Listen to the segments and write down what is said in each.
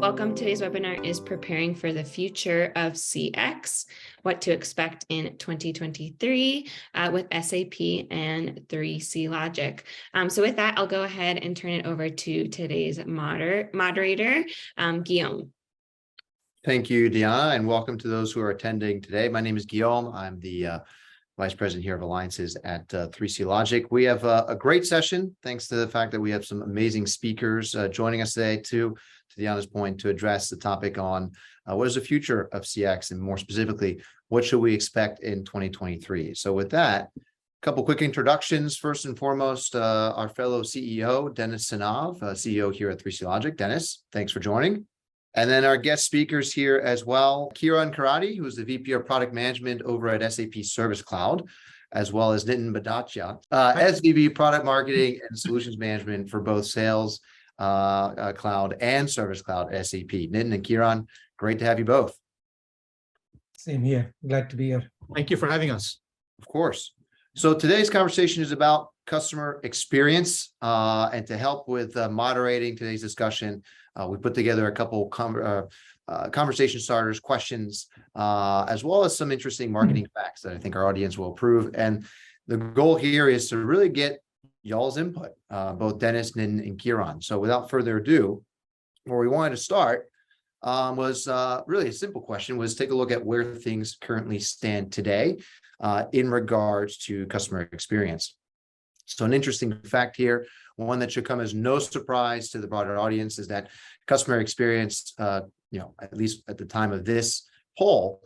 Welcome. Today's webinar is Preparing for the Future of CX, What to Expect in 2023 with SAP and 3C Logic. So with that, I'll go ahead and turn it over to today's moderator, Guillaume. Thank you, Diana, and welcome to those who are attending today. My name is Guillaume. I'm the Vice President here of Alliances at 3C Logic. We have a great session, thanks to the fact that we have some amazing speakers joining us today to Diana's point, to address the topic on what is the future of CX, and more specifically, what should we expect in 2023? So with that, a couple quick introductions. First and foremost, our fellow CEO, Dennis Sanav, CEO here at 3C Logic. Dennis, thanks for joining. And then our guest speakers here as well, Kiran Karati, who is the VP of Product Management over at SAP Service Cloud, as well as Nitin Badatia, SVP Product Marketing and Solutions Management for both Sales Cloud and Service Cloud at SAP. Nitin and Kiran, great to have you both. Same here. Glad to be here. Thank you for having us. Of course. So today's conversation is about customer experience, and to help with moderating today's discussion, we put together a couple conversation starters, questions, as well as some interesting marketing facts that I think our audience will approve. And the goal here is to really get y'all's input, both Dennis, Nitin, and Kiran. So without further ado, where we wanted to start was really a simple question, was take a look at where things currently stand today in regards to customer experience. So an interesting fact here, one that should come as no surprise to the broader audience, is that customer experience, at least at the time of this poll,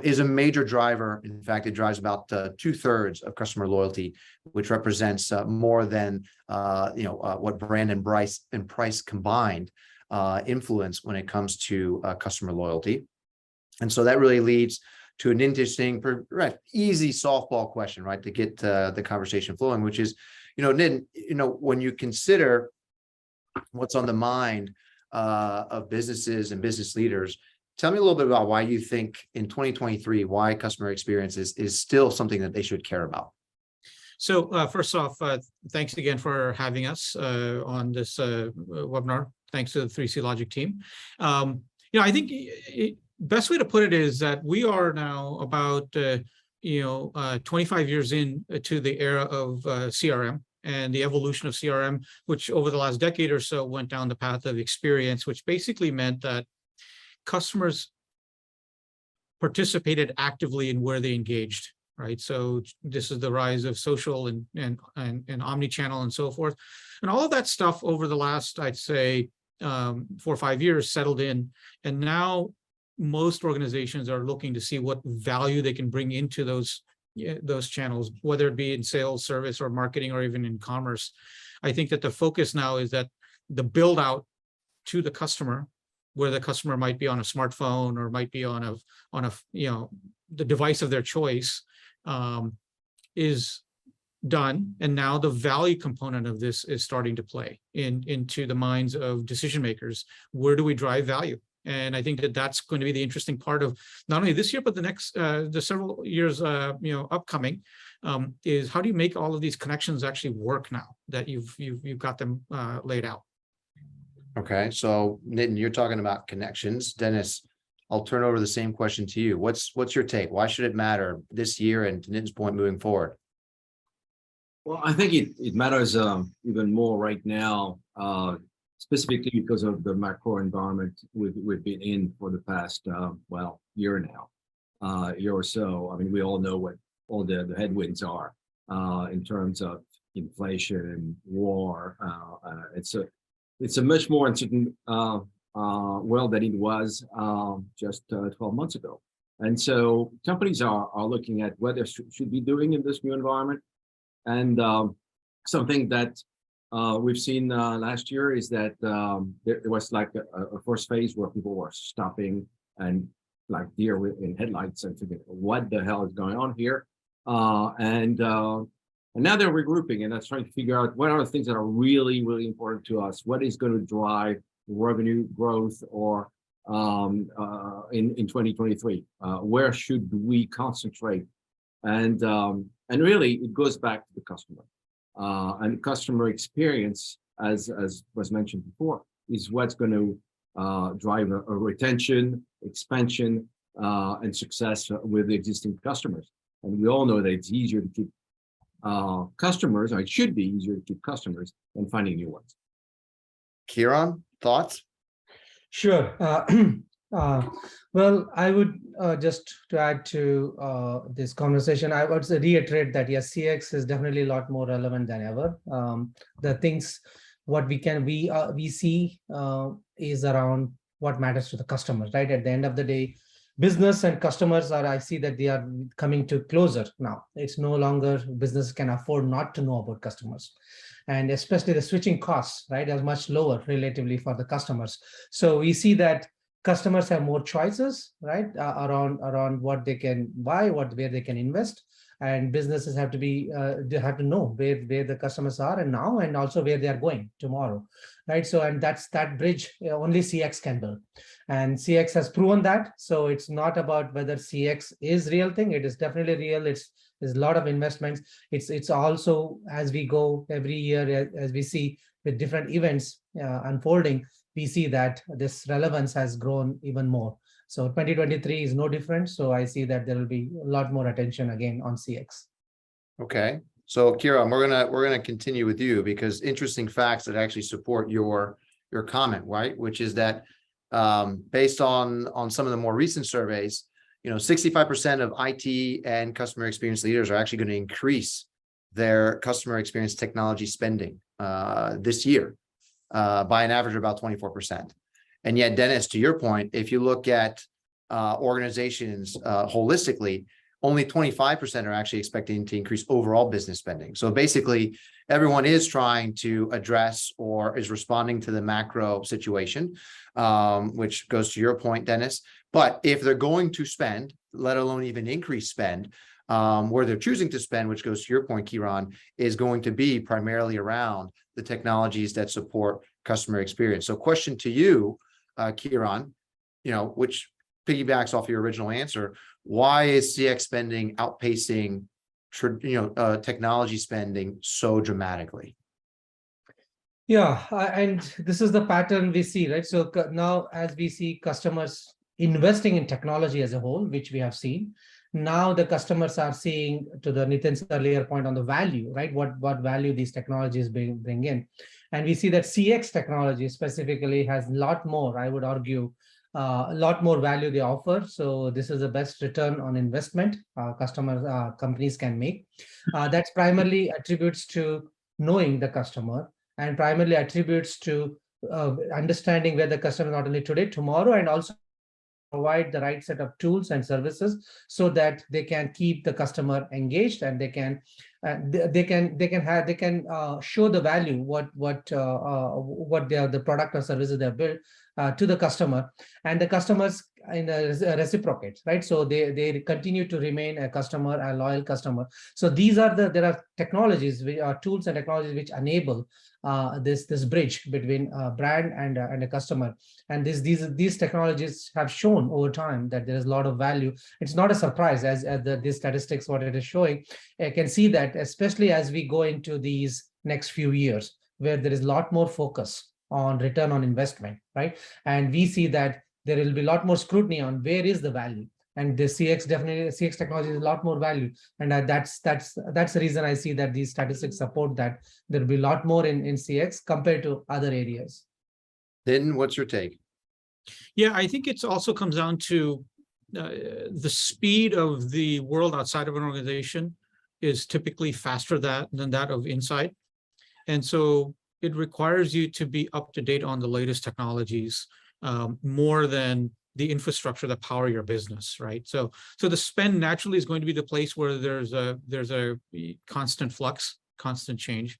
is a major driver. In fact, it drives about 2/3 of customer loyalty, which represents more than what brand and price combined influence when it comes to customer loyalty. And so that really leads to an interesting, easy softball question, right, to get the conversation flowing, which is, Nitin, when you consider what's on the mind of businesses and business leaders, tell me a little bit about why you think in 2023, why customer experience is still something that they should care about. So first off, thanks again for having us on this webinar. Thanks to the 3C Logic team. I think best way to put it is that we are now about 25 years into the era of CRM and the evolution of CRM, which over the last decade or so went down the path of experience, which basically meant that customers participated actively in where they engaged, right? So this is the rise of social and omni-channel and so forth. And all of that stuff over the last, I'd say, 4 or 5 years settled in. And now most organizations are looking to see what value they can bring into those channels, whether it be in sales, service, or marketing, or even in commerce. I think that the focus now is that the build out to the customer, where the customer might be on a smartphone or might be on the device of their choice, is done. And now the value component of this is starting to play into the minds of decision makers. Where do we drive value? And I think that that's going to be the interesting part of not only this year, but the several years upcoming, is how do you make all of these connections actually work now that you've got them laid out? Okay, so Nitin, you're talking about connections. Dennis, I'll turn over the same question to you. What's your take? Why should it matter this year, and to Nitin's point, moving forward? Well, I think it matters even more right now, specifically because of the macro environment we've been in for the past year or so. I mean, we all know what all the headwinds are in terms of inflation, war. It's a much more uncertain world than it was just 12 months ago. And so companies are looking at what they should be doing in this new environment. And something that we've seen last year is that there was like a first phase where people were stopping and like deer in headlights and thinking, what the hell is going on here? And now they're regrouping, and that's trying to figure out what are the things that are really, really important to us. What is going to drive revenue growth or in 2023? Where should we concentrate? And really, it goes back to the customer. And customer experience, as was mentioned before, is what's going to drive a retention, expansion, and success with the existing customers. And we all know that it's easier to keep customers, or it should be easier to keep customers than finding new ones. Kieran, thoughts? Sure. Well, I would just to add to this conversation, I would reiterate that yes, CX is definitely a lot more relevant than ever. The things what we see is around what matters to the customers, right? At the end of the day, business and customers I see that they are coming to closer now. It's no longer business can afford not to know about customers. And especially the switching costs, right, are much lower relatively for the customers. So we see that customers have more choices, right, around what they can buy, where they can invest, and businesses have to they have to know where the customers are and now, and also where they are going tomorrow, right? So, and that's that bridge only CX can build, and CX has proven that. So it's not about whether CX is real thing; it is definitely real. There's a lot of investments. It's also as we go every year, as we see with different events unfolding, we see that this relevance has grown even more. So 2023 is no different. So I see that there will be a lot more attention again on CX. Okay. So Kieran, we're gonna continue with you because interesting facts that actually support your comment, right? Which is that based on some of the more recent surveys, 65% of IT and customer experience leaders are actually going to increase their customer experience technology spending this year by an average of about 24%. And yet, Dennis, to your point, if you look at organizations holistically, only 25% are actually expecting to increase overall business spending. So basically, everyone is trying to address or is responding to the macro situation, which goes to your point, Dennis. But if they're going to spend, let alone even increase spend, where they're choosing to spend, which goes to your point, Kieran, is going to be primarily around the technologies that support customer experience. So question to you, Kieran, which piggybacks off your original answer, why is CX spending outpacing technology spending so dramatically? Yeah, and this is the pattern we see, right? So now as we see customers investing in technology as a whole, which we have seen, now the customers are seeing, to the Nitin's earlier point on the value, right? What value these technologies bring in. And we see that CX technology specifically has a lot more, I would argue, a lot more value they offer. So this is the best return on investment companies can make. That's primarily attributes to knowing the customer and primarily attributes to understanding where the customer not only today, tomorrow, and also provide the right set of tools and services so that they can keep the customer engaged and they can show the value what the product or services they have built to the customer, and the customers reciprocate, right? So they continue to remain a customer, a loyal customer. So there are technologies, tools and technologies which enable this bridge between a brand and a customer. And these technologies have shown over time that there is a lot of value. It's not a surprise as these statistics, what it is showing. I can see that especially as we go into these next few years, where there is a lot more focus on return on investment, right? And we see that there will be a lot more scrutiny on where is the value. And the CX technology is a lot more value. And that's the reason I see that these statistics support that there will be a lot more in CX compared to other areas. Then what's your take? Yeah, I think it also comes down to the speed of the world outside of an organization is typically faster than that of inside. And so it requires you to be up to date on the latest technologies more than the infrastructure that power your business, right? So the spend naturally is going to be the place where there's a constant flux, constant change.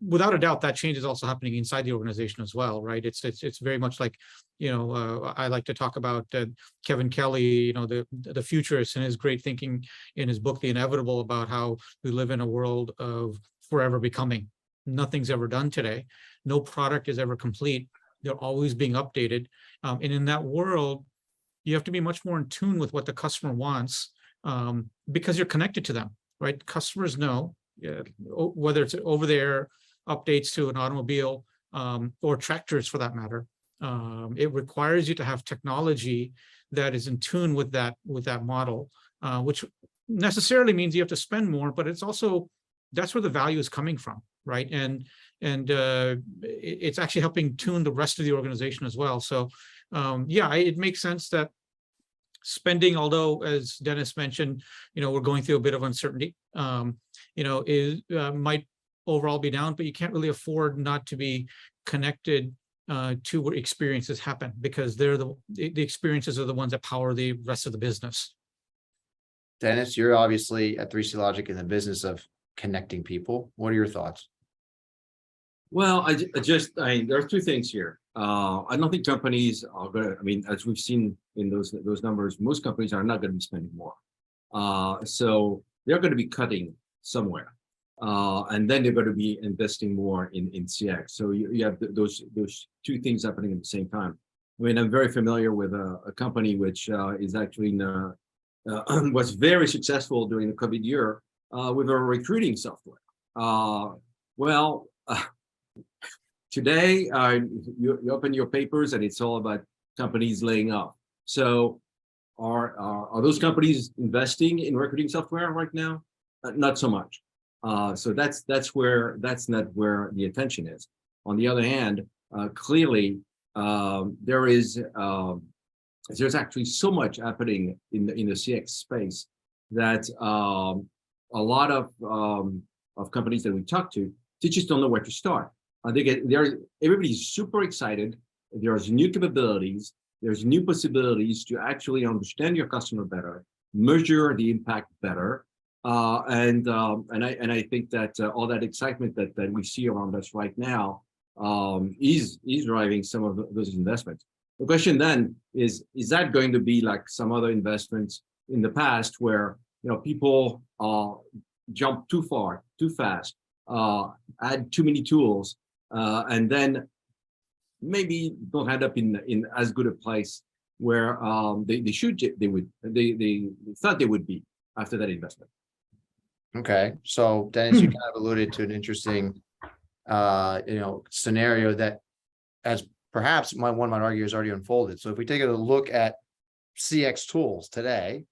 Without a doubt, that change is also happening inside the organization as well, right? It's very much like, I like to talk about Kevin Kelly, the futurist, and his great thinking in his book, The Inevitable, about how we live in a world of forever becoming. Nothing's ever done today. No product is ever complete. They're always being updated. And in that world, you have to be much more in tune with what the customer wants because you're connected to them, right? Customers know, whether it's over-the-air updates to an automobile or tractors for that matter, It requires you to have technology that is in tune with that model, which necessarily means you have to spend more, but it's also, that's where the value is coming from, right? And it's actually helping tune the rest of the organization as well. So yeah, it makes sense that spending, although as Dennis mentioned, we're going through a bit of uncertainty, is might overall be down, but you can't really afford not to be connected to where experiences happen, because they're the experiences are the ones that power the rest of the business. Dennis, you're obviously at 3C Logic in the business of connecting people. What are your thoughts? Well, I mean, there are two things here. I don't think companies are going to, I mean, as we've seen in those numbers, most companies are not going to be spending more. So they're going to be cutting somewhere. And then they're going to be investing more in CX. So you have those two things happening at the same time. I mean, I'm very familiar with a company which is actually was very successful during the COVID year with a recruiting software. Today, you open your papers and it's all about companies laying off. So are those companies investing in recruiting software right now? Not so much. So that's not where the attention is. On the other hand, clearly there's actually so much happening in the CX space that a lot of companies that we talk to, they just don't know where to start. Everybody's super excited. There's new capabilities. There's new possibilities to actually understand your customer better, measure the impact better. And I think that all that excitement that we see around us right now is driving some of those investments. The question then is that going to be like some other investments in the past where people jump too far, too fast, add too many tools, and then maybe don't end up in as good a place where they thought they would be after that investment. Okay, so Dennis, you kind of alluded to an interesting, scenario that, as perhaps one might argue, has already unfolded. So if we take a look at CX tools today,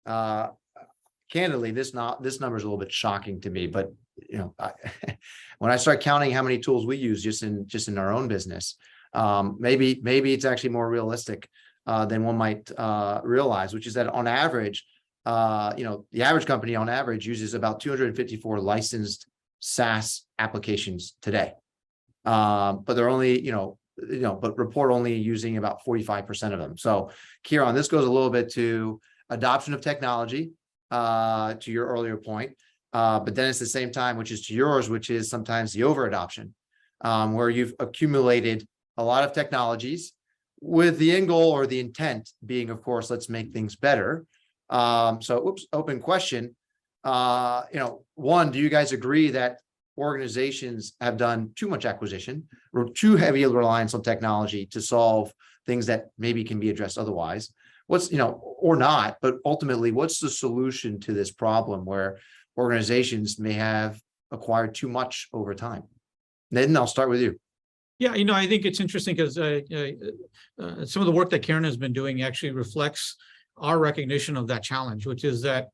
candidly, this number is a little bit shocking to me. But when I start counting how many tools we use just in our own business, maybe it's actually more realistic than one might realize, which is that on average, the average company on average uses about 254 licensed SaaS applications today. But they're only, but report only using about 45% of them. So Kieran, this goes a little bit to adoption of technology, to your earlier point. But then it's the same time, which is to yours, which is sometimes the over adoption, where you've accumulated a lot of technologies with the end goal or the intent being, of course, let's make things better. Open question. One, do you guys agree that organizations have done too much acquisition or too heavy a reliance on technology to solve things that maybe can be addressed otherwise? Or not, but ultimately, what's the solution to this problem where organizations may have acquired too much over time? Nathan, I'll start with you. Yeah, I think it's interesting because some of the work that Kieran has been doing actually reflects our recognition of that challenge, which is that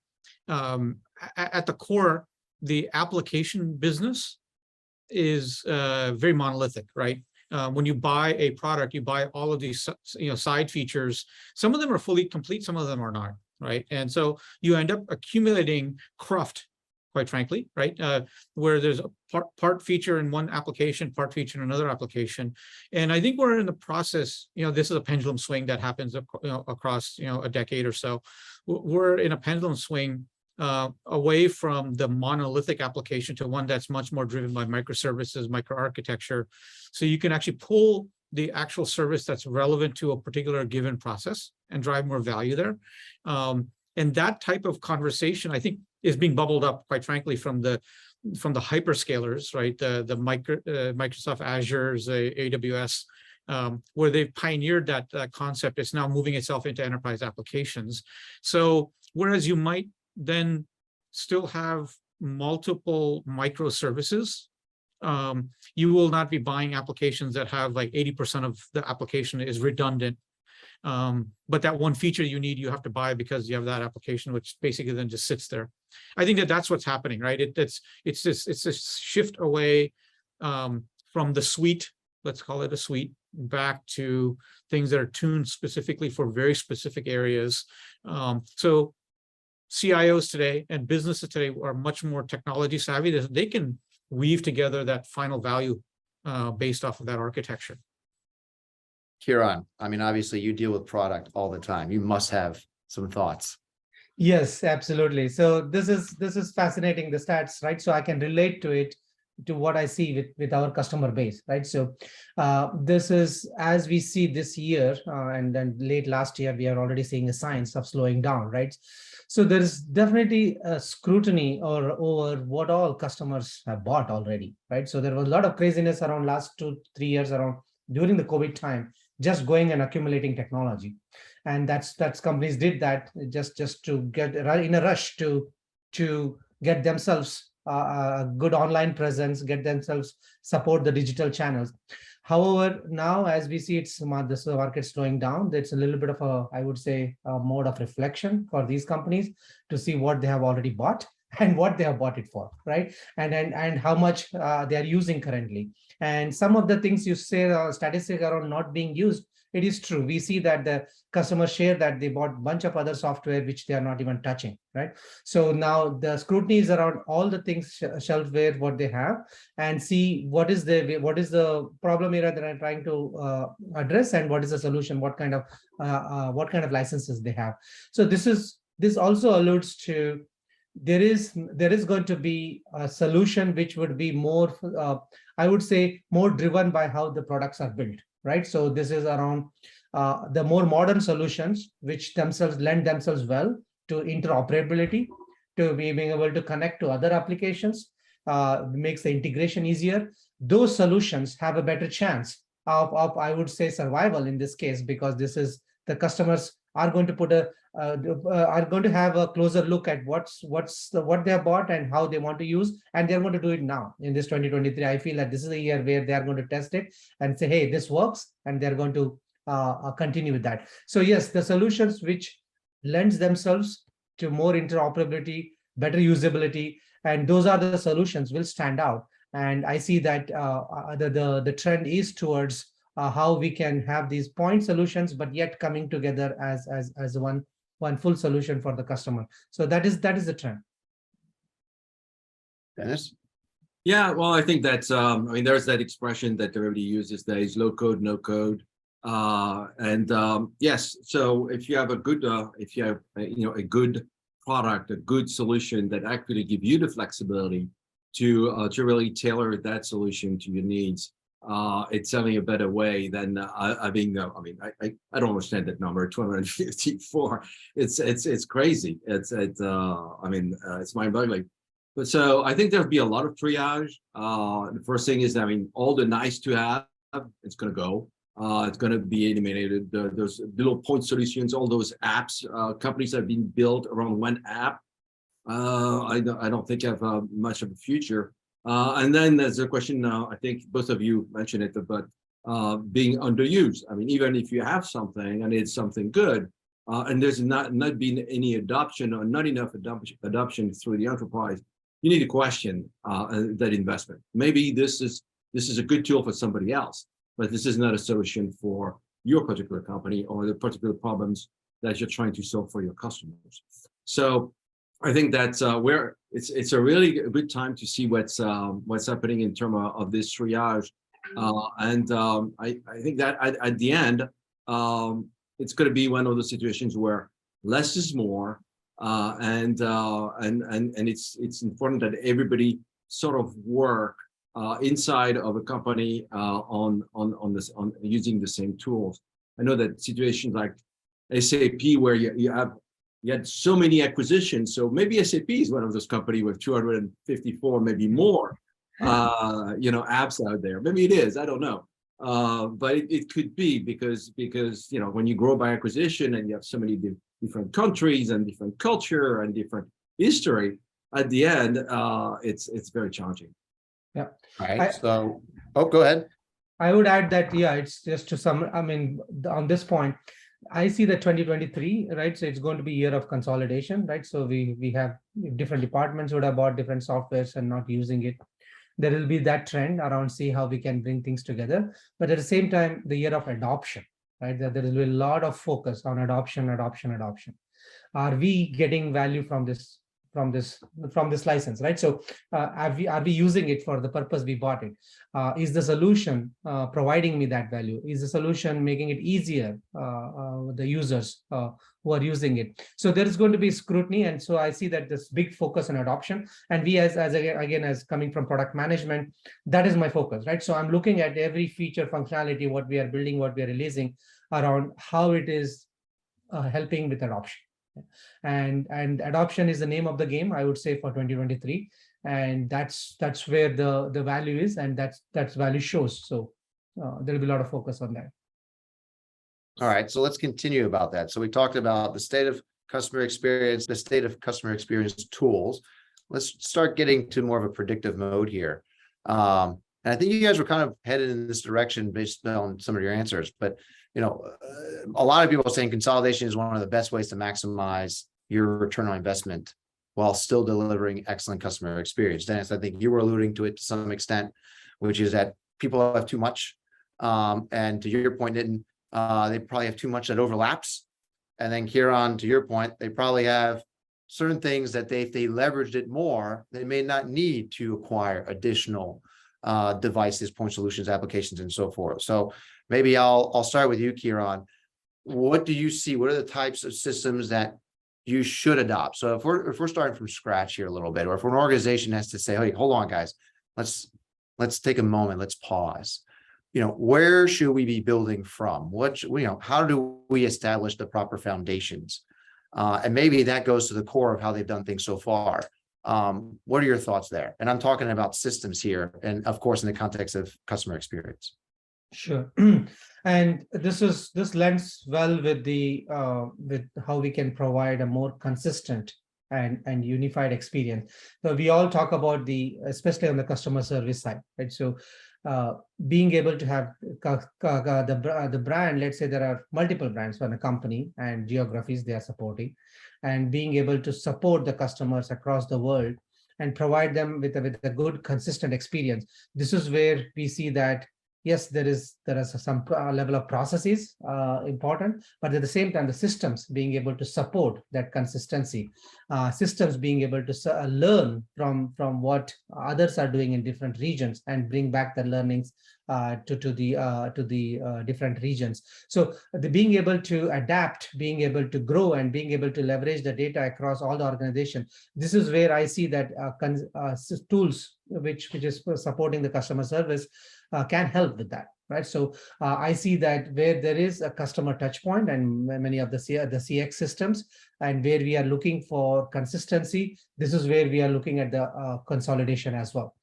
at the core, the application business is very monolithic, right? When you buy a product, you buy all of these side features. Some of them are fully complete, some of them are not, right? And so you end up accumulating cruft, quite frankly, right? Where there's a part feature in one application, part feature in another application. And I think we're in the process, this is a pendulum swing that happens across a decade or so. We're in a pendulum swing away from the monolithic application to one that's much more driven by microservices, microarchitecture. So you can actually pull the actual service that's relevant to a particular given process and drive more value there. And that type of conversation, I think, is being bubbled up, quite frankly, from the hyperscalers, right? The Microsoft Azure's, the AWS, where they've pioneered that concept. It's now moving itself into enterprise applications. So whereas you might then still have multiple microservices you will not be buying applications that have like 80% of the application is redundant. But that one feature you need, you have to buy because you have that application, which basically then just sits there. I think that that's what's happening, right? It's this shift away from the suite, let's call it a suite, back to things that are tuned specifically for very specific areas. So CIOs today and businesses today are much more technology savvy. They can weave together that final value based off of that architecture. Kiran, I mean, obviously you deal with product all the time. You must have some thoughts. Yes, absolutely. So this is fascinating, the stats, right? So I can relate to it, to what I see with our customer base, right? So this is, as we see this year and then late last year, we are already seeing the signs of slowing down, right? So there is definitely a scrutiny over what all customers have bought already, right? So there was a lot of craziness around last 2-3 years around during the COVID time, just going and accumulating technology. And that's companies did that just to get in a rush to get themselves a good online presence, get themselves support the digital channels. However, now as we see the market slowing down, it's a little bit of a, I would say, a mode of reflection for these companies to see what they have already bought and what they have bought it for, right? And how much they are using currently. And some of the things you say, statistics around not being used, it is true. We see that the customers share that they bought a bunch of other software which they are not even touching, right? So now the scrutiny is around all the things shelfware, what they have, and see what is the problem area that I'm trying to address, and what is the solution, what kind of licenses they have. So this also alludes to there is going to be a solution which would be more, I would say, more driven by how the products are built, right? So this is around the more modern solutions, which themselves lend themselves well to interoperability, to being able to connect to other applications, makes the integration easier. Those solutions have a better chance of I would say, survival in this case, because this is the customers are going to put are going to have a closer look at what they have bought and how they want to use, and they're going to do it now in this 2023. I feel that this is a year where they are going to test it and say, hey, this works, and they're going to continue with that. So yes, the solutions which lends themselves to more interoperability, better usability, and those are the solutions will stand out. And I see that the trend is towards how we can have these point solutions, but yet coming together as one full solution for the customer. So that is the trend. Dennis? Yeah, well, I think that's, I mean, there's that expression that everybody uses these days, low code, no code. Yes, so if you have a good, a good product, a good solution that actually give you the flexibility to really tailor that solution to your needs, it's certainly a better way than having. I mean, I don't understand that number, 254. It's crazy. I mean, it's mind-boggling. But so I think there'll be a lot of triage. The first thing is, I mean, all the nice to have, it's going to go. It's going to be eliminated. Those little point solutions, all those apps, companies that have been built around one app, I don't think have much of a future. And then there's a question, I think both of you mentioned it, but being underused. I mean, even if you have something and it's something good, and there's not been any adoption or not enough adoption through the enterprise, you need to question that investment. Maybe this is a good tool for somebody else, but this is not a solution for your particular company or the particular problems that you're trying to solve for your customers. So I think that's where it's a really good time to see what's happening in terms of this triage, and I think that at the end it's going to be one of those situations where less is more, and it's important that everybody sort of work inside of a company on using the same tools. I know that situations like SAP where you had so many acquisitions, so maybe SAP is one of those companies with 254, maybe more, apps out there. Maybe it is, I don't know, but it could be because when you grow by acquisition and you have so many different countries and different culture and different history, at the end, it's very challenging. All I- right, so, oh, go ahead. I would add that, yeah, it's just to some, I mean, on this point, I see the 2023, right? So it's going to be year of consolidation, right? So we have different departments would have bought different softwares and not using it. There will be that trend around see how we can bring things together. But at the same time, the year of adoption, right? There will be a lot of focus on adoption. Are we getting value from this license, right? So are we using it for the purpose we bought it? Is the solution providing me that value? Is the solution making it easier the users who are using it? So there is going to be scrutiny, and so I see that this big focus on adoption. And we as coming from product management, that is my focus, right? So I'm looking at every feature functionality, what we are building, what we are releasing, around how it is helping with adoption. And adoption is the name of the game, I would say, for 2023, and that's where the value is, and that's value shows. So there will be a lot of focus on that. All right, so let's continue about that. So we talked about the state of customer experience, the state of customer experience tools. Let's start getting to more of a predictive mode here. And I think you guys were kind of headed in this direction based on some of your answers, but a lot of people are saying consolidation is one of the best ways to maximize your return on investment while still delivering excellent customer experience. Dennis, I think you were alluding to it to some extent, which is that people have too much. And to your point, Nitin, they probably have too much that overlaps. And then Kieran, to your point, they probably have certain things that if they leveraged it more, they may not need to acquire additional devices, point solutions, applications, and so forth. So maybe I'll start with you, Kieran. What do you see? What are the types of systems that you should adopt? So if we're starting from scratch here a little bit, or if an organization has to say, hey, hold on, guys, let's take a moment, let's pause. Where should we be building from? How do we establish the proper foundations? And maybe that goes to the core of how they've done things so far. What are your thoughts there? And I'm talking about systems here, and of course, in the context of customer experience. Sure. And this lends well with with how we can provide a more consistent and unified experience. So we all talk about especially on the customer service side, right? So being able to have the brand, let's say there are multiple brands in a company and geographies they are supporting, and being able to support the customers across the world and provide them with a good, consistent experience. This is where we see that, yes, there is some level of processes important, but at the same time, the systems being able to support that consistency, systems being able to learn from what others are doing in different regions and bring back the learnings to the different regions. So being able to adapt, being able to grow, and being able to leverage the data across all the organization. This is where I see that tools which is supporting the customer service can help with that, right? So I see that where there is a customer touch point and many of the CX systems, and where we are looking for consistency, this is where we are looking at the consolidation as well.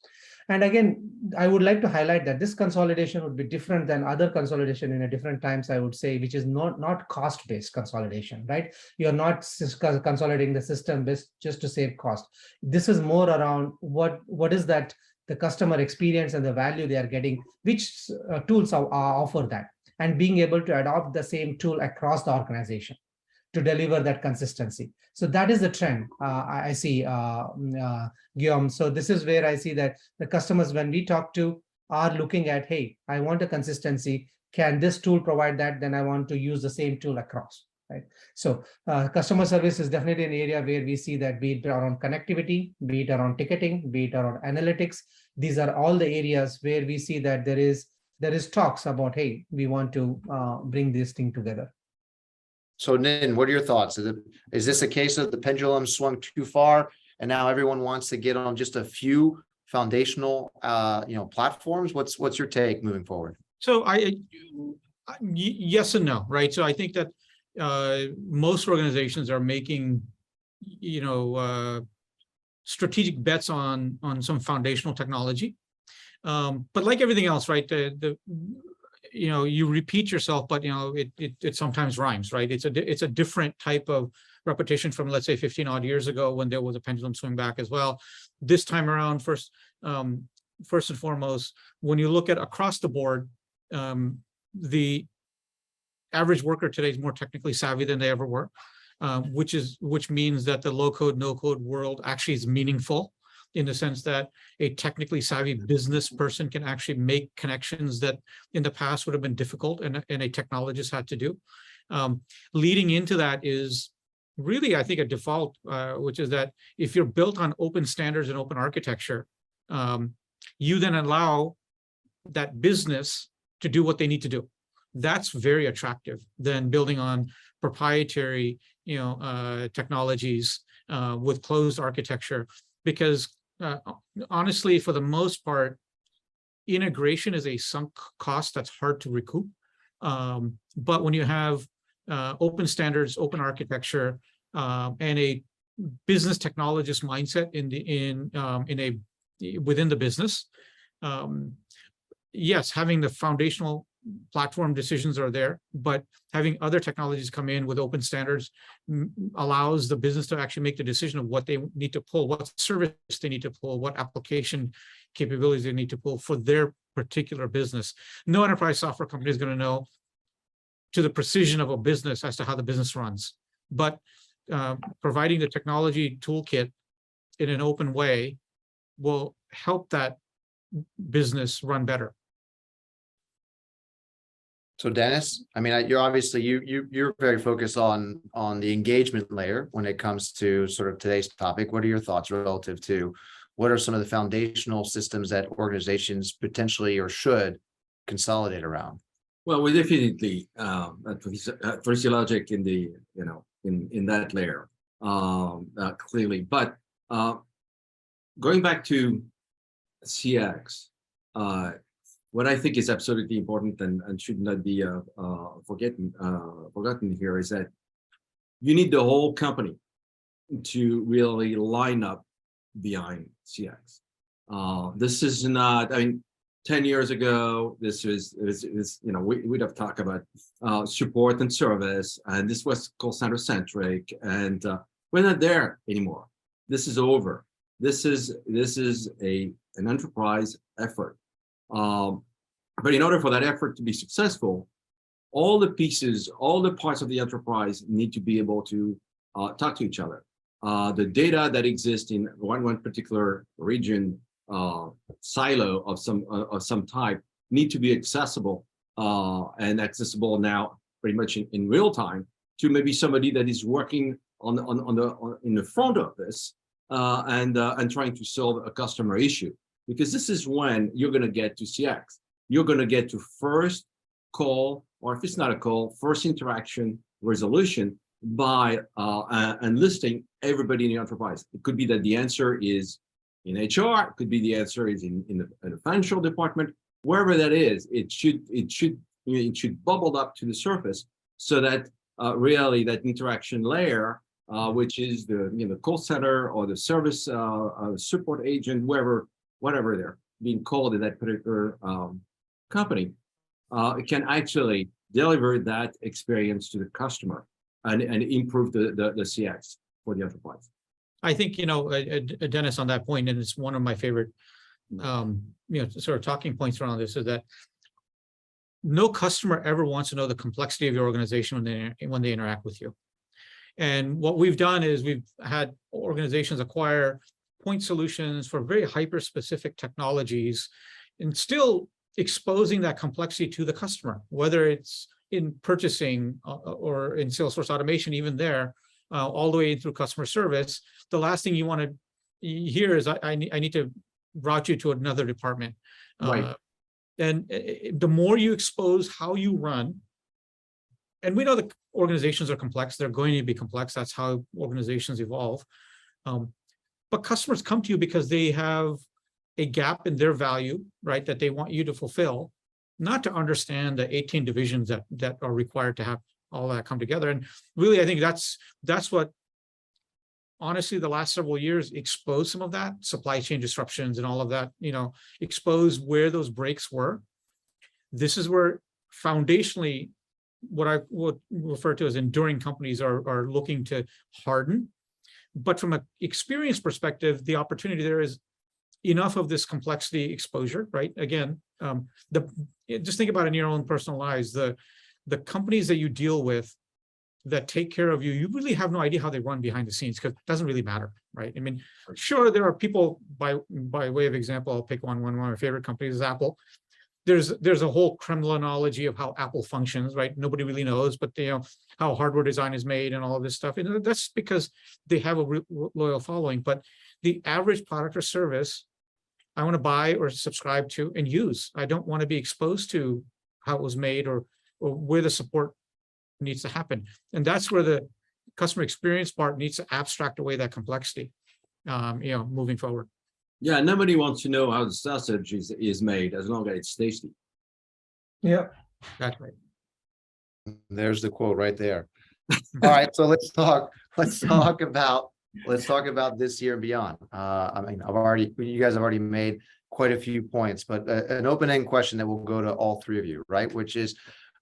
And again, I would like to highlight that this consolidation would be different than other consolidation in a different times, I would say, which is not cost-based consolidation, right? You're not consolidating the system just to save cost. This is more around what is that the customer experience and the value they are getting, which tools offer that, and being able to adopt the same tool across the organization to deliver that consistency. So that is the trend I see, Guillaume. So this is where I see that the customers, when we talk to, are looking at, hey, I want a consistency. Can this tool provide that? Then I want to use the same tool across, right? So customer service is definitely an area where we see that, be it around connectivity, be it around ticketing, be it around analytics. These are all the areas where we see that there is talks about, hey, we want to bring this thing together. So Nin, what are your thoughts? Is this a case of the pendulum swung too far and now everyone wants to get on just a few foundational platforms? What's your take moving forward? So yes and no, right? So I think that most organizations are making strategic bets on some foundational technology, but like everything else, right? You repeat yourself, but it sometimes rhymes, right? It's a different type of repetition from, let's say, 15 odd years ago when there was a pendulum swing back as well. This time around, first, first and foremost, when you look at across the board, the average worker today is more technically savvy than they ever were, which means that the low-code, no-code world actually is meaningful in the sense that a technically savvy business person can actually make connections that in the past would have been difficult and a technologist had to do. Leading into that is really, I think, a default, which is that if you're built on open standards and open architecture, you then allow that business to do what they need to do. That's very attractive than building on proprietary, technologies with closed architecture, because honestly, for the most part, integration is a sunk cost that's hard to recoup. But when you have open standards, open architecture, and a business technologist mindset within the business, yes, having the foundational platform decisions are there, but having other technologies come in with open standards allows the business to actually make the decision of what they need to pull, what service they need to pull, what application capabilities they need to pull for their particular business. No enterprise software company is going to know to the precision of a business as to how the business runs, but providing the technology toolkit in an open way will help that business run better. So Dennis, I mean, you're obviously you're very focused on the engagement layer when it comes to sort of today's topic. What are your thoughts relative to what are some of the foundational systems that organizations potentially or should consolidate around? Well, we definitely physiologic in the in that layer clearly, but going back to CX. What I think is absolutely important and should not be forgotten here is that you need the whole company to really line up behind CX. This is not, I mean, 10 years ago, we'd have talked about support and service, and this was call center centric, and we're not there anymore. This is over. This is an enterprise effort. But in order for that effort to be successful, all the pieces, all the parts of the enterprise need to be able to talk to each other. The data that exists in one particular region, silo of some type, need to be accessible and accessible now pretty much in real time to maybe somebody that is working in the front office and trying to solve a customer issue. Because this is when you're going to get to CX. You're going to get to first call, or if it's not a call, first interaction resolution by enlisting everybody in the enterprise. It could be that the answer is in HR. It could be the answer is in the financial department. Wherever that is, it should bubble up to the surface so that really that interaction layer, which is the call center or the service support agent, whatever they're being called in that particular company, it can actually deliver that experience to the customer and improve the CX for the enterprise. I think, Dennis, on that point, and it's one of my favorite, sort of talking points around this, is that no customer ever wants to know the complexity of your organization when they interact with you. And what we've done is we've had organizations acquire point solutions for very hyper-specific technologies and still exposing that complexity to the customer, whether it's in purchasing or in Salesforce automation, even there, all the way through customer service. The last thing you want to hear is, I need to route you to another department. Right. And the more you expose how you run, and we know that organizations are complex, they're going to be complex, that's how organizations evolve. But customers come to you because they have a gap in their value, right, that they want you to fulfill, not to understand the 18 divisions that are required to have all that come together. And really, I think that's what, honestly, the last several years exposed some of that, supply chain disruptions and all of that, exposed where those breaks were. This is where foundationally, what I would refer to as enduring companies are looking to harden. But from an experience perspective, the opportunity there is enough of this complexity exposure, right? Again, just think about it in your own personal lives. The companies that you deal with that take care of you, you really have no idea how they run behind the scenes, because it doesn't really matter, right? I mean, sure, there are people, by way of example, I'll pick one of my favorite companies is Apple. There's a whole criminology of how Apple functions, right? Nobody really knows, but how hardware design is made and all of this stuff. And that's because they have a loyal following. But the average product or service, I want to buy or subscribe to and use. I don't want to be exposed to how it was made or where the support needs to happen. And that's where the customer experience part needs to abstract away that complexity, moving forward. Yeah, nobody wants to know how the sausage is made as long as it's tasty. Yeah. That's right. There's the quote right there. All right, so let's talk about this year and beyond. I mean, you guys have already made quite a few points, but an open-ended question that will go to all three of you, right? Which is,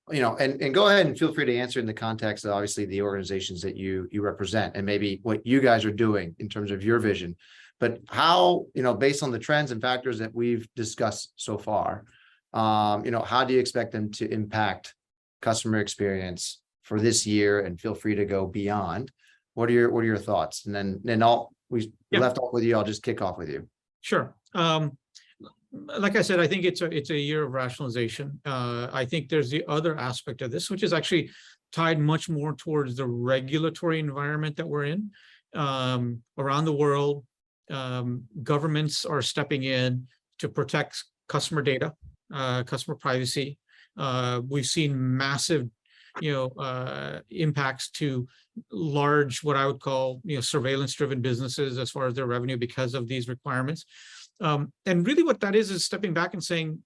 and go ahead and feel free to answer in the context of obviously the organizations that you represent and maybe what you guys are doing in terms of your vision. But how, based on the trends and factors that we've discussed so far, how do you expect them to impact customer experience for this year? And feel free to go beyond. What are your thoughts? And then left off with you. I'll just kick off with you. Sure. Like I said, I think it's a year of rationalization. I think there's the other aspect of this, which is actually tied much more towards the regulatory environment that we're in around the world. Governments are stepping in to protect customer data, customer privacy. We've seen massive, impacts to large, what I would call, surveillance-driven businesses as far as their revenue because of these requirements. And really what that is stepping back and saying,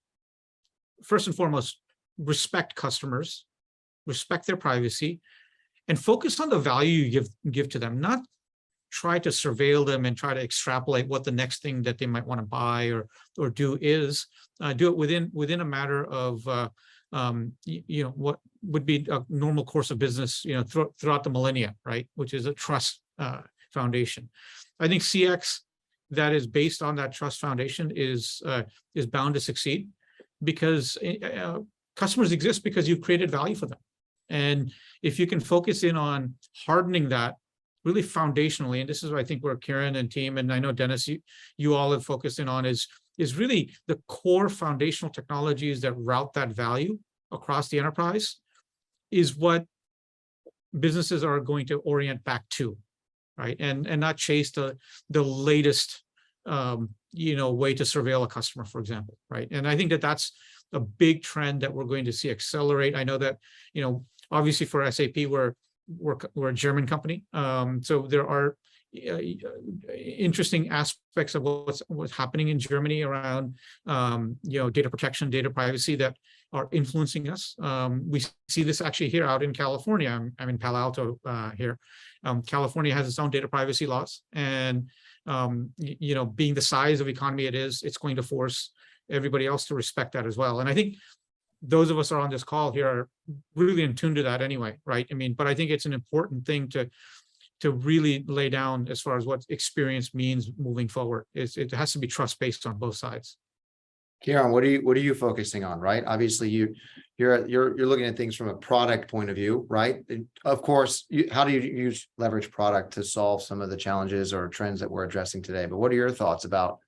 first and foremost, respect customers, respect their privacy, and focus on the value you give to them, not try to surveil them and try to extrapolate what the next thing that they might want to buy or do is. Do it within a matter of what would be a normal course of business throughout the millennia, right? Which is a trust foundation. I think CX that is based on that trust foundation is bound to succeed, because customers exist because you've created value for them. And if you can focus in on hardening that really foundationally, and this is what I think where Kieran and team, and I know Dennis, you all have focused in on is really the core foundational technologies that route that value across the enterprise is what businesses are going to orient back to, right? And not chase the latest way to surveil a customer, for example, right? And I think that's a big trend that we're going to see accelerate. I know that obviously for SAP we're a German company, so there are interesting aspects of what's happening in Germany around data protection, data privacy that are influencing us. We see this actually here out in California. I'm in Palo Alto here. California has its own data privacy laws, and being the size of economy it is, it's going to force everybody else to respect that as well. And I think those of us are on this call here are really in tune to that anyway, right? I mean, but I think it's an important thing to really lay down as far as what experience means moving forward. It has to be trust-based on both sides. Kieran, what are you focusing on, right? Obviously, you're looking at things from a product point of view, right? And of course, how do you leverage product to solve some of the challenges or trends that we're addressing today? But what are your thoughts about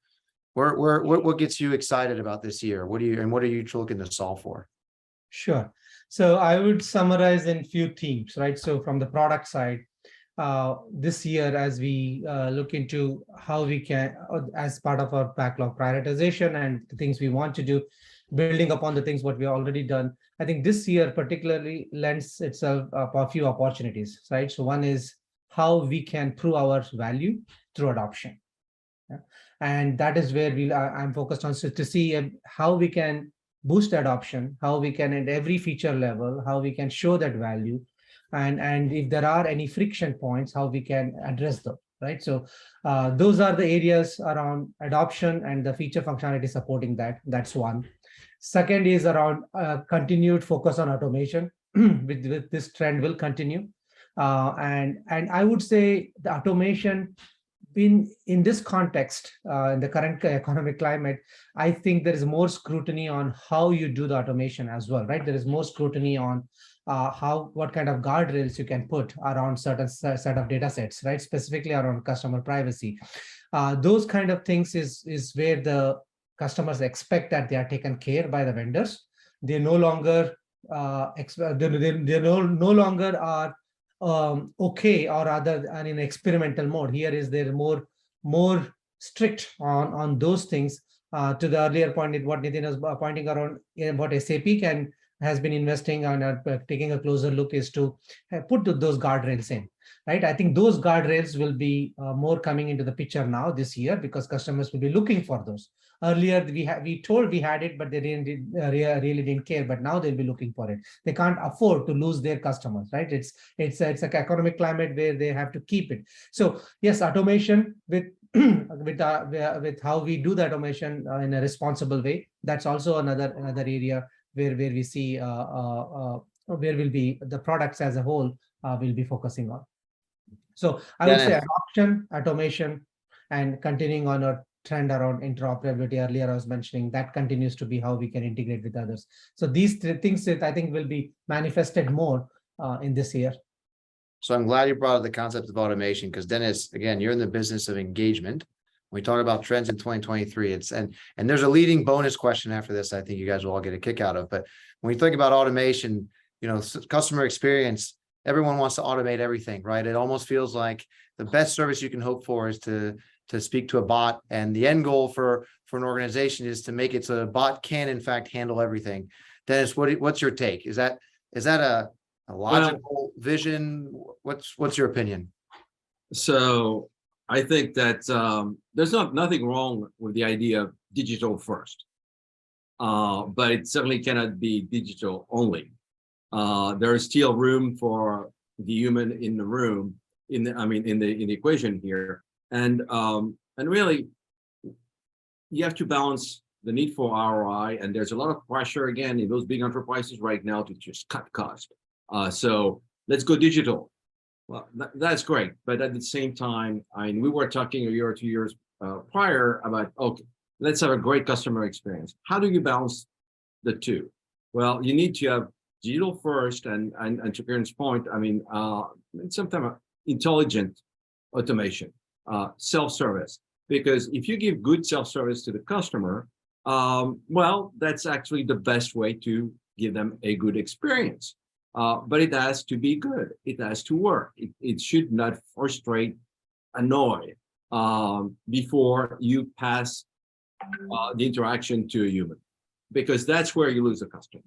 what gets you excited about this year? What are you looking to solve for? Sure. So I would summarize in few themes, right? So from the product side, this year, as we look into how we can, as part of our backlog prioritization and the things we want to do, building upon the things what we already done, I think this year particularly lends itself a few opportunities, right? So one is how we can prove our value through adoption. Yeah. And that is where I'm focused on, so to see how we can boost adoption, how we can at every feature level, how we can show that value, and if there are any friction points, how we can address them, right? So those are the areas around adoption and the feature functionality supporting that. That's one. Second is around continued focus on automation. with this trend will continue. And I would say the automation in this context, in the current economic climate, I think there is more scrutiny on how you do the automation as well, right? There is more scrutiny on what kind of guardrails you can put around certain set of data sets, right? Specifically around customer privacy. Those kind of things is where the customers expect that they are taken care by the vendors. They no longer they no longer are okay, or rather and in experimental mode. Here is there more strict on those things. To the earlier point, what Nitin was pointing around, what SAP has been investing on, taking a closer look, is to put those guardrails in, right? I think those guardrails will be more coming into the picture now this year, because customers will be looking for those. Earlier, we told we had it, but they really didn't care. But now they'll be looking for it. They can't afford to lose their customers, right? It's an economic climate where they have to keep it. So yes, automation with with how we do the automation in a responsible way. That's also another area where we see where will be the products as a whole will be focusing on. So I would say adoption, automation, and continuing on a trend around interoperability. Earlier I was mentioning that continues to be how we can integrate with others. So these three things that I think will be manifested more in this year. So I'm glad you brought up the concept of automation, because Dennis, again, you're in the business of engagement. When we talk about trends in 2023, and there's a leading bonus question after this, I think you guys will all get a kick out of. But when we think about automation, customer experience, everyone wants to automate everything, right? It almost feels like the best service you can hope for is to speak to a bot, and the end goal for an organization is to make it so the bot can in fact handle everything. Dennis, what's your take? Is that a logical vision? What's your opinion? So I think that there's nothing wrong with the idea of digital first, but it certainly cannot be digital only. There is still room for the human in the room, in the equation here, and really you have to balance the need for ROI, and there's a lot of pressure again in those big enterprises right now to just cut costs. So let's go digital. Well, that's great, but at the same time, we were talking a year or 2 years prior about, okay, let's have a great customer experience. How do you balance the two? Well, you need to have digital first, and to Karen's point, sometimes intelligent automation, self-service. Because if you give good self-service to the customer, well, that's actually the best way to give them a good experience. But it has to be good. It has to work. It should not frustrate, annoy before you pass the interaction to a human, because that's where you lose the customer.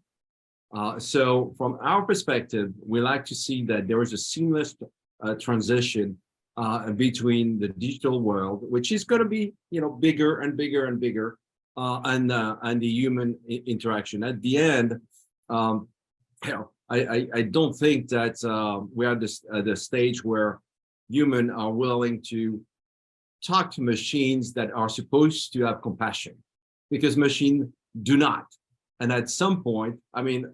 So from our perspective, we like to see that there is a seamless transition between the digital world, which is going to be bigger and bigger and bigger, and the human interaction. At the end, I don't think that we're at the stage where humans are willing to talk to machines that are supposed to have compassion, because machines do not. And at some point maybe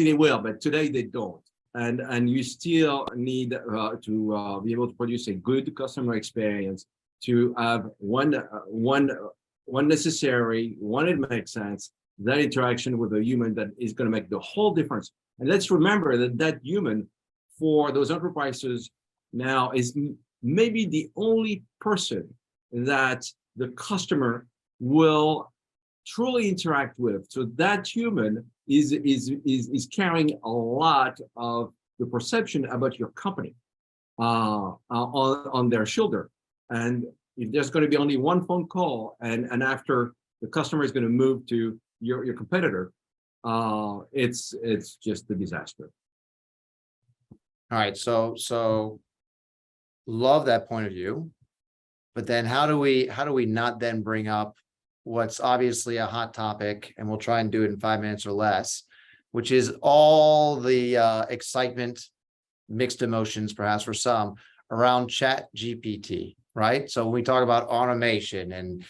they will, but today they don't. And you still need to be able to produce a good customer experience, to have one necessary, one it makes sense, that interaction with a human that is going to make the whole difference. And let's remember that human for those enterprises now is maybe the only person that the customer will truly interact with. So that human is carrying a lot of the perception about your company on their shoulder. And if there's going to be only one phone call, and after the customer is going to move to your competitor, it's just a disaster. All right, so love that point of view, but then how do we not then bring up what's obviously a hot topic, and we'll try and do it in 5 minutes or less, which is all the excitement, mixed emotions perhaps for some, around ChatGPT, right? So when we talk about automation and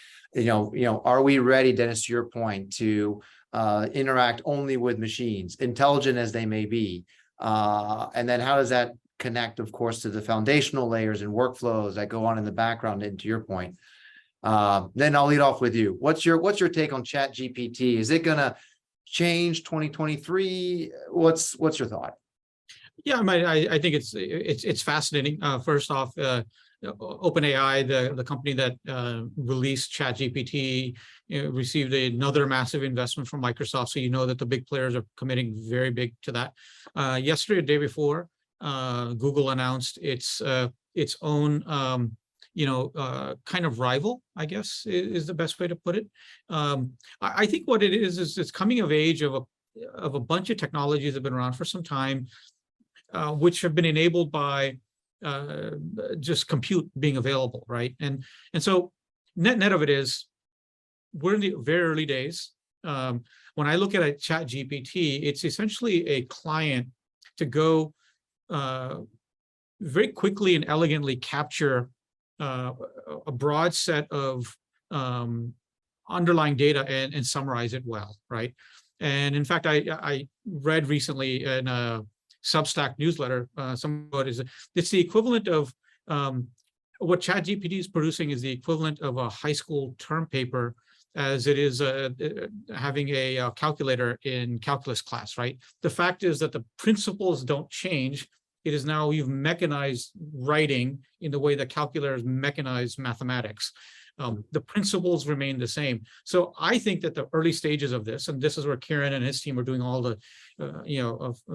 are we ready, Dennis, to your point, to interact only with machines, intelligent as they may be, and then how does that connect, of course, to the foundational layers and workflows that go on in the background, and to your point. Then I'll lead off with you. What's your take on Chat GPT? Is it gonna change 2023? What's your thought? Yeah, I think it's fascinating. First off, OpenAI, the company that released ChatGPT, received another massive investment from Microsoft. So you know that the big players are committing very big to that. Yesterday, the day before, Google announced its own kind of rival, I guess is the best way to put it. I think what it is it's coming of age of a bunch of technologies that have been around for some time, which have been enabled by just compute being available, right? And so net of it is, we're in the very early days. When I look at a Chat GPT, it's essentially a client to go very quickly and elegantly capture a broad set of underlying data and summarize it well, right? And in fact, I read recently in a Substack newsletter, it's the equivalent of what ChatGPT is producing is the equivalent of a high school term paper as it is having a calculator in calculus class, right? The fact is that the principles don't change. It is now you've mechanized writing in the way that calculators mechanize mathematics. The principles remain the same. So I think that the early stages of this, and this is where Kieran and his team are doing all the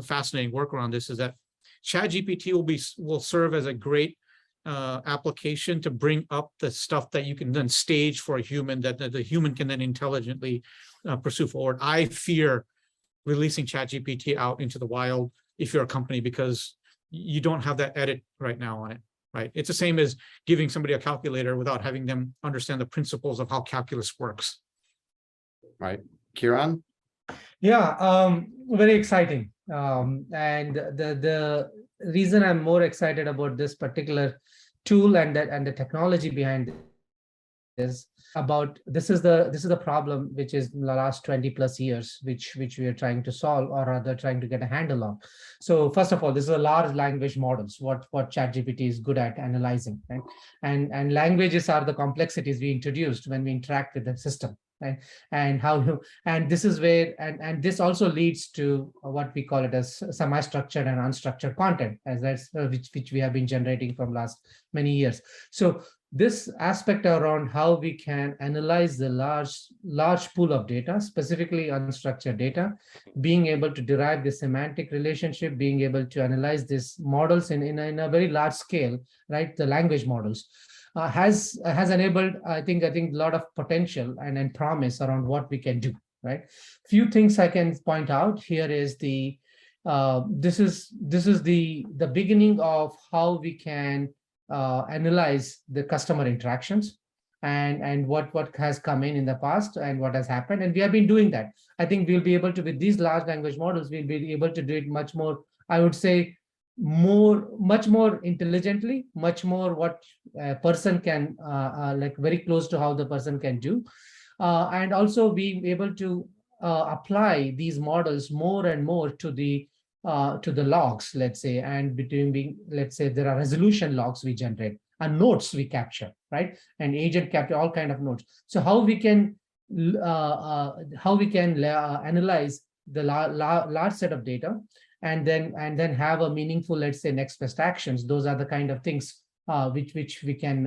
fascinating work around this, is that ChatGPT will serve as a great application to bring up the stuff that you can then stage for a human, that the human can then intelligently pursue forward. I fear releasing ChatGPT out into the wild if you're a company, because you don't have that edit right now on it, right? It's the same as giving somebody a calculator without having them understand the principles of how calculus works. Right. Kieran? Yeah, very exciting. And the reason I'm more excited about this particular tool and the technology behind it is about this is the problem which is the last 20 plus years which we are trying to solve, or rather trying to get a handle on. So first of all, this is a large language models, what ChatGPT is good at analyzing, right? And languages are the complexities we introduced when we interact with the system, right? And this is where and this also leads to what we call it as semi-structured and unstructured content, as that's which we have been generating from last many years. So this aspect around how we can analyze the large pool of data, specifically unstructured data, being able to derive the semantic relationship, being able to analyze these models in a very large scale, right? The language models has enabled, I think a lot of potential and promise around what we can do, right? Few things I can point out here is this is the beginning of how we can analyze the customer interactions and what has come in the past and what has happened, and we have been doing that. I think we'll be able to, with these large language models, we'll be able to do it much more, I would say, much more intelligently, much more what a person can like very close to how the person can do, and also being able to apply these models more and more to the logs, let's say, and let's say there are resolution logs we generate and notes we capture, right? And agent capture all kind of notes. So how we can analyze the large set of data and then have a meaningful, let's say, next best actions. Those are the kind of things which we can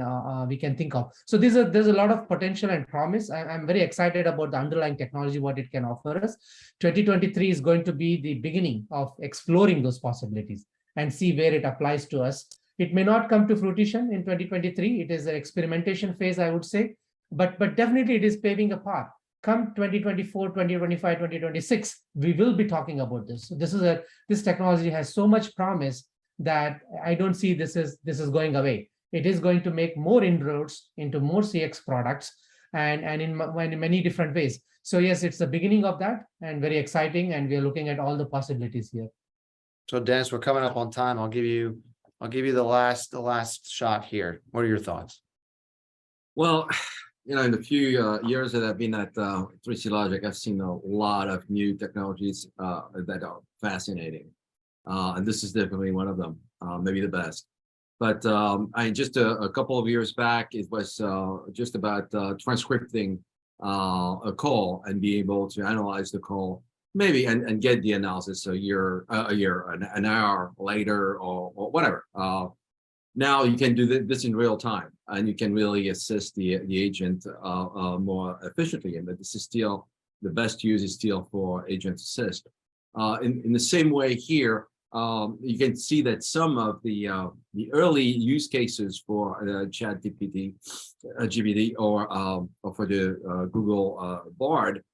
think of. So there's a lot of potential and promise. I'm very excited about the underlying technology, what it can offer us. 2023 is going to be the beginning of exploring those possibilities and see where it applies to us. It may not come to fruition in 2023. It is an experimentation phase, I would say, but definitely it is paving a path. Come 2024, 2025, 2026, we will be talking about this. So this technology has so much promise that I don't see this is going away. It is going to make more inroads into more CX products and in many different ways. So yes, it's the beginning of that and very exciting, and we are looking at all the possibilities here. So Dennis, we're coming up on time. I'll give you the last shot here. What are your thoughts? Well, in the few years that I've been at 3C Logic, I've seen a lot of new technologies that are fascinating. And this is definitely one of them. maybe the best. But I just a couple of years back, it was just about transcripting a call and be able to analyze the call, maybe and get the analysis an hour later or whatever. Now you can do this in real time, and you can really assist the agent more efficiently. And this is still the best use is still for agent assist. In the same way here, you can see that some of the early use cases for GPT or for the Google Bard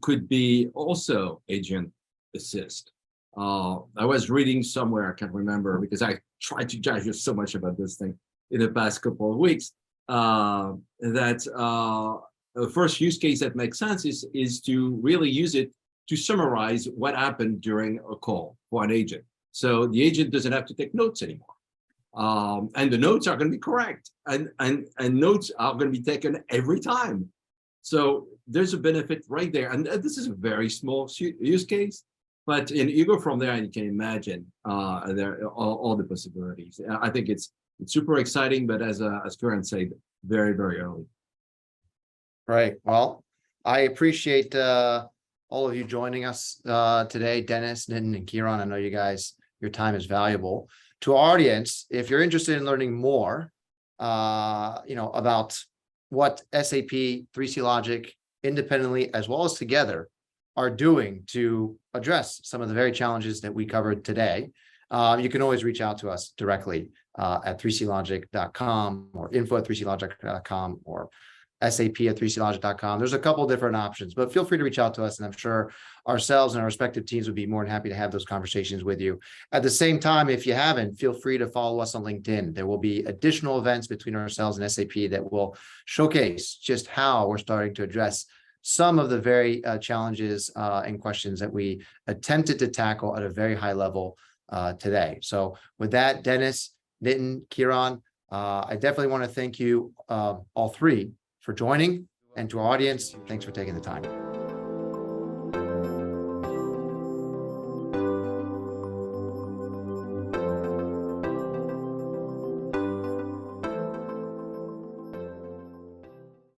could be also agent assist. I was reading somewhere, I can't remember because I tried to digest so much about this thing in the past couple of weeks, that the first use case that makes sense is to really use it to summarize what happened during a call for an agent. So the agent doesn't have to take notes anymore. And the notes are going to be correct, and notes are going to be taken every time. So there's a benefit right there. And this is a very small use case, but you go from there and you can imagine there all the possibilities. I think it's super exciting, but as Kiran said, very, very early. Right. Well, I appreciate all of you joining us today, Dennis, Nitin, and Kiran. I know you guys, your time is valuable. To our audience, if you're interested in learning more, about what SAP, 3C Logic, independently as well as together, are doing to address some of the very challenges that we covered today, you can always reach out to us directly at 3clogic.com or info@3clogic.com or SAP@3clogic.com. There's a couple different options, but feel free to reach out to us, and I'm sure ourselves and our respective teams would be more than happy to have those conversations with you. At the same time, if you haven't, feel free to follow us on LinkedIn. There will be additional events between ourselves and SAP that will showcase just how we're starting to address some of the very challenges and questions that we attempted to tackle at a very high level today. So with that, Dennis, Nitin, Kiran, I definitely want to thank you all three for joining, and to our audience, thanks for taking the time.